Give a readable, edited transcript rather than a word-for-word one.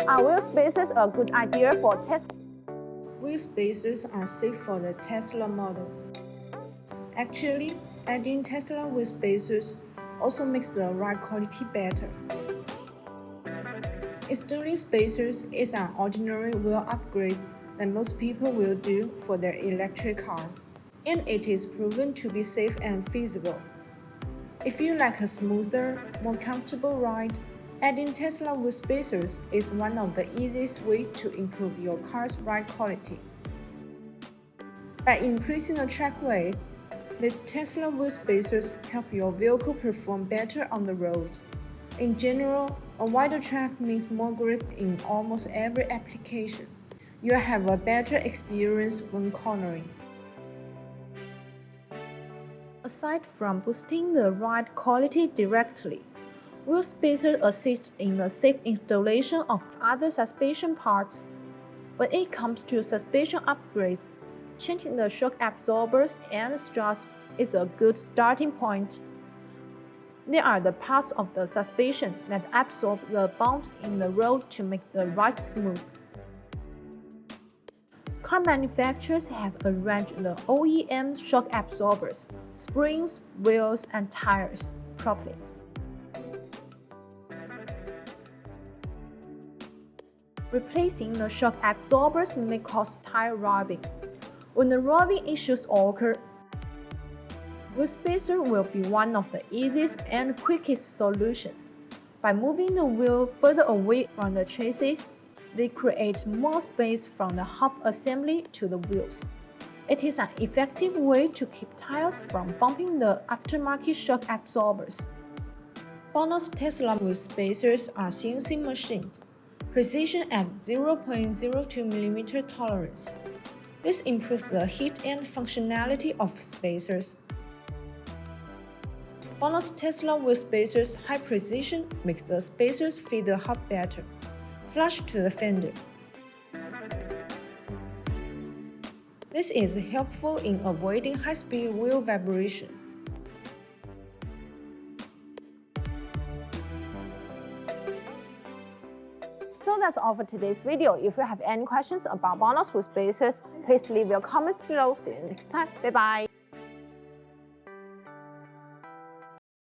Are wheel spacers a good idea for Tesla? Wheel spacers are safe for the Tesla model. Actually, adding Tesla wheel spacers also makes the ride quality better. Installing spacers is an ordinary wheel upgrade that most people will do for their electric car, and it is proven to be safe and feasible. If you like a smoother, more comfortable ride, adding Tesla wheel spacers is one of the easiest ways to improve your car's ride quality. By increasing the track width, these Tesla wheel spacers help your vehicle perform better on the road. In general, a wider track means more grip in almost every application. You'll have a better experience when cornering. Aside from boosting the ride quality directly, wheel spacers assist in the safe installation of other suspension parts. When it comes to suspension upgrades, changing the shock absorbers and struts is a good starting point. They are the parts of the suspension that absorb the bumps in the road to make the ride smooth. Car manufacturers have arranged the OEM shock absorbers, springs, wheels, and tires properly. Replacing the shock absorbers may cause tire rubbing. When the rubbing issues occur, wheel spacer will be one of the easiest and quickest solutions. By moving the wheel further away from the chassis, they create more space from the hub assembly to the wheels. It is an effective way to keep tires from bumping the aftermarket shock absorbers. BONOSS Tesla wheel spacers are CNC machined, precision at 0.02mm tolerance. This improves the heat and functionality of spacers. BONOSS Tesla wheel spacers' high precision makes the spacers fit the hub better, flush to the fender. This is helpful in avoiding high-speed wheel vibration. So that's all for today's video. If you have any questions about BONOSS wheel spacers, please leave your comments below. See you next time. Bye bye.